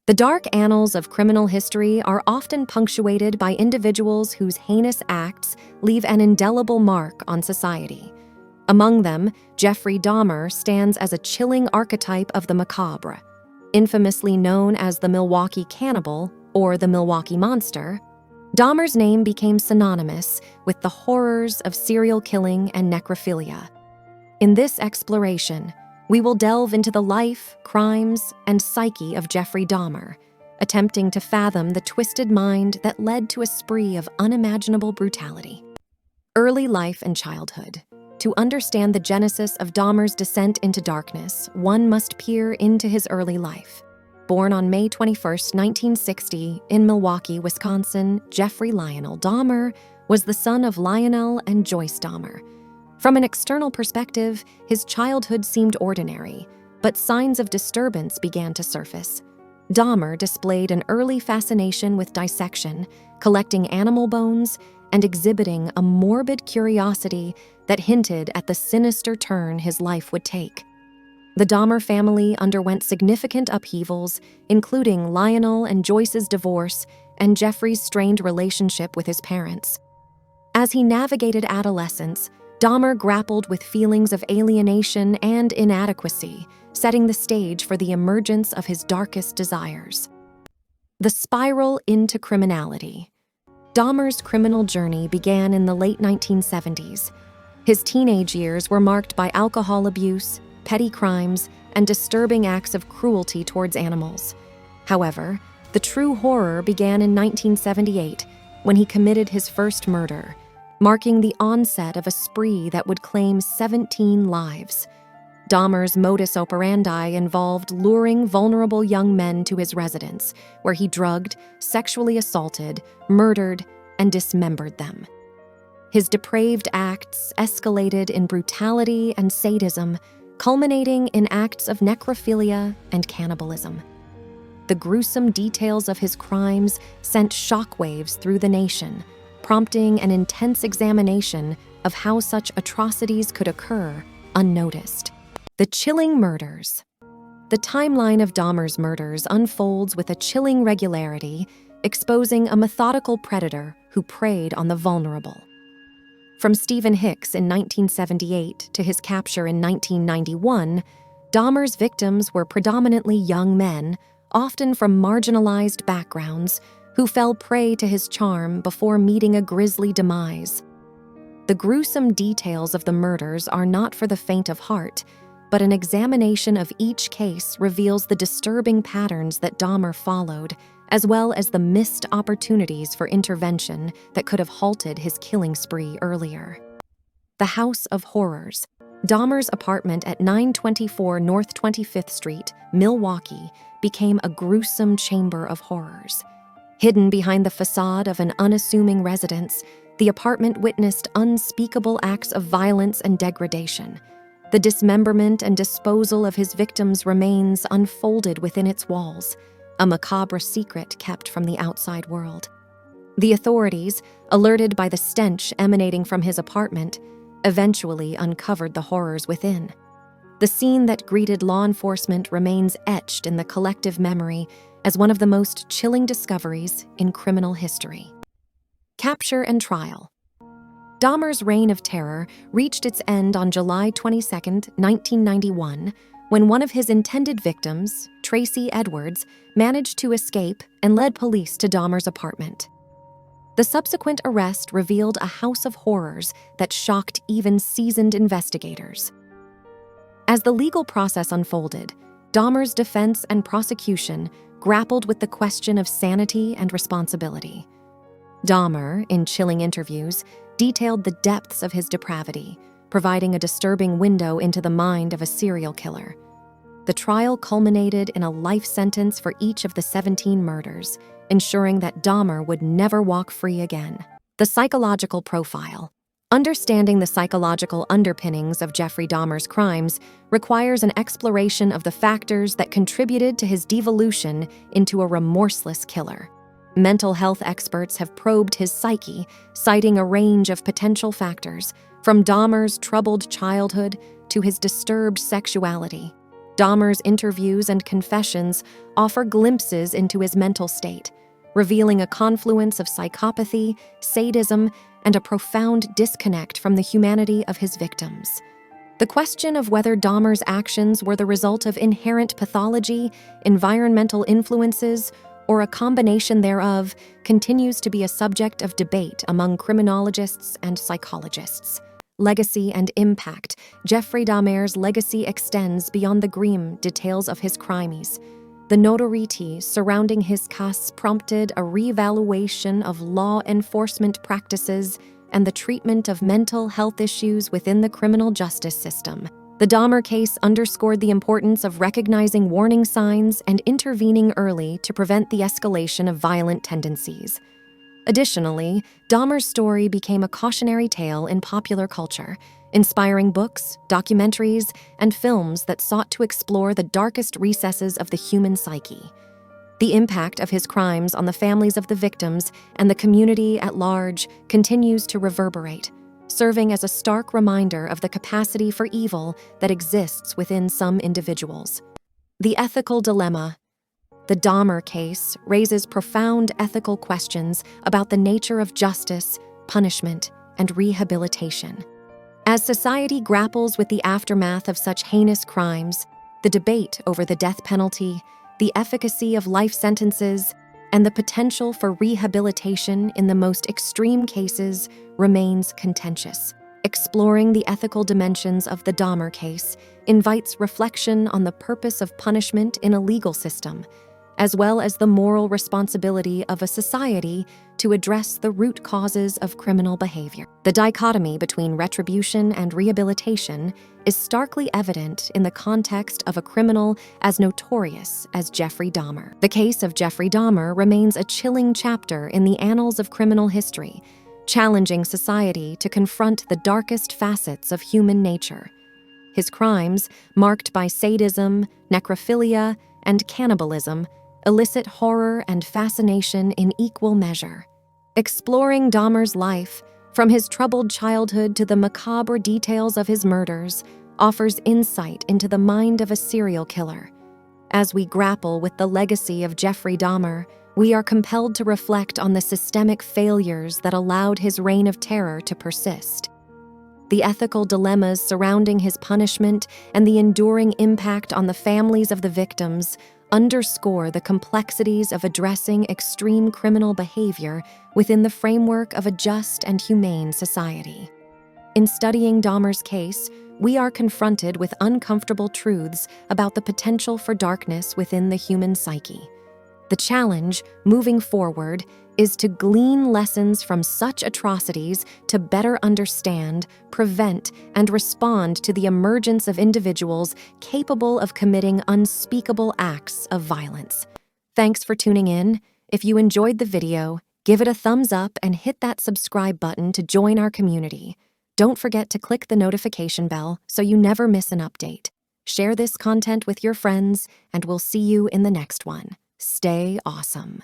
The dark annals of criminal history are often punctuated by individuals whose heinous acts leave an indelible mark on society. Among them, Jeffrey Dahmer stands as a chilling archetype of the macabre. Infamously known as the Milwaukee Cannibal or the Milwaukee Monster, Dahmer's name became synonymous with the horrors of serial killing and necrophilia. In this exploration, we will delve into the life, crimes, and psyche of Jeffrey Dahmer, attempting to fathom the twisted mind that led to a spree of unimaginable brutality. Early life and childhood. To understand the genesis of Dahmer's descent into darkness, one must peer into his early life. Born on May 21, 1960, in Milwaukee, Wisconsin, Jeffrey Lionel Dahmer was the son of Lionel and Joyce Dahmer. From an external perspective, his childhood seemed ordinary, but signs of disturbance began to surface. Dahmer displayed an early fascination with dissection, collecting animal bones, and exhibiting a morbid curiosity that hinted at the sinister turn his life would take. The Dahmer family underwent significant upheavals, including Lionel and Joyce's divorce and Jeffrey's strained relationship with his parents. As he navigated adolescence, Dahmer grappled with feelings of alienation and inadequacy, setting the stage for the emergence of his darkest desires. The spiral into criminality. Dahmer's criminal journey began in the late 1970s. His teenage years were marked by alcohol abuse, petty crimes, and disturbing acts of cruelty towards animals. However, the true horror began in 1978 when he committed his first murder, marking the onset of a spree that would claim 17 lives. Dahmer's modus operandi involved luring vulnerable young men to his residence, where he drugged, sexually assaulted, murdered, and dismembered them. His depraved acts escalated in brutality and sadism, culminating in acts of necrophilia and cannibalism. The gruesome details of his crimes sent shockwaves through the nation, prompting an intense examination of how such atrocities could occur unnoticed. The chilling murders. The timeline of Dahmer's murders unfolds with a chilling regularity, exposing a methodical predator who preyed on the vulnerable. From Stephen Hicks in 1978 to his capture in 1991, Dahmer's victims were predominantly young men, often from marginalized backgrounds, who fell prey to his charm before meeting a grisly demise. The gruesome details of the murders are not for the faint of heart, but an examination of each case reveals the disturbing patterns that Dahmer followed, as well as the missed opportunities for intervention that could have halted his killing spree earlier. The House of Horrors. Dahmer's apartment at 924 North 25th Street, Milwaukee, became a gruesome chamber of horrors. Hidden behind the facade of an unassuming residence, the apartment witnessed unspeakable acts of violence and degradation. The dismemberment and disposal of his victims' remains unfolded within its walls, a macabre secret kept from the outside world. The authorities, alerted by the stench emanating from his apartment, eventually uncovered the horrors within. The scene that greeted law enforcement remains etched in the collective memory as one of the most chilling discoveries in criminal history. Capture and trial. Dahmer's reign of terror reached its end on July 22, 1991, when one of his intended victims, Tracy Edwards, managed to escape and led police to Dahmer's apartment. The subsequent arrest revealed a house of horrors that shocked even seasoned investigators. As the legal process unfolded, Dahmer's defense and prosecution grappled with the question of sanity and responsibility. Dahmer, in chilling interviews, detailed the depths of his depravity, providing a disturbing window into the mind of a serial killer. The trial culminated in a life sentence for each of the 17 murders, ensuring that Dahmer would never walk free again. The psychological profile. Understanding the psychological underpinnings of Jeffrey Dahmer's crimes requires an exploration of the factors that contributed to his devolution into a remorseless killer. Mental health experts have probed his psyche, citing a range of potential factors, from Dahmer's troubled childhood to his disturbed sexuality. Dahmer's interviews and confessions offer glimpses into his mental state, revealing a confluence of psychopathy, sadism, and a profound disconnect from the humanity of his victims. The question of whether Dahmer's actions were the result of inherent pathology, environmental influences, or a combination thereof continues to be a subject of debate among criminologists and psychologists. Legacy and impact. Jeffrey Dahmer's legacy extends beyond the grim details of his crimes. The notoriety surrounding his case prompted a reevaluation of law enforcement practices and the treatment of mental health issues within the criminal justice system. The Dahmer case underscored the importance of recognizing warning signs and intervening early to prevent the escalation of violent tendencies. Additionally, Dahmer's story became a cautionary tale in popular culture, inspiring books, documentaries, and films that sought to explore the darkest recesses of the human psyche. The impact of his crimes on the families of the victims and the community at large continues to reverberate, serving as a stark reminder of the capacity for evil that exists within some individuals. The ethical dilemma. The Dahmer case raises profound ethical questions about the nature of justice, punishment, and rehabilitation. As society grapples with the aftermath of such heinous crimes, the debate over the death penalty, the efficacy of life sentences, and the potential for rehabilitation in the most extreme cases remains contentious. Exploring the ethical dimensions of the Dahmer case invites reflection on the purpose of punishment in a legal system, as well as the moral responsibility of a society to address the root causes of criminal behavior. The dichotomy between retribution and rehabilitation is starkly evident in the context of a criminal as notorious as Jeffrey Dahmer. The case of Jeffrey Dahmer remains a chilling chapter in the annals of criminal history, challenging society to confront the darkest facets of human nature. His crimes, marked by sadism, necrophilia, and cannibalism, elicit horror and fascination in equal measure. Exploring Dahmer's life, from his troubled childhood to the macabre details of his murders, offers insight into the mind of a serial killer. As we grapple with the legacy of Jeffrey Dahmer, we are compelled to reflect on the systemic failures that allowed his reign of terror to persist. The ethical dilemmas surrounding his punishment and the enduring impact on the families of the victims underscore the complexities of addressing extreme criminal behavior within the framework of a just and humane society. In studying Dahmer's case, we are confronted with uncomfortable truths about the potential for darkness within the human psyche. The challenge, moving forward, is to glean lessons from such atrocities to better understand, prevent, and respond to the emergence of individuals capable of committing unspeakable acts of violence. Thanks for tuning in. If you enjoyed the video, give it a thumbs up and hit that subscribe button to join our community. Don't forget to click the notification bell so you never miss an update. Share this content with your friends, and we'll see you in the next one. Stay awesome.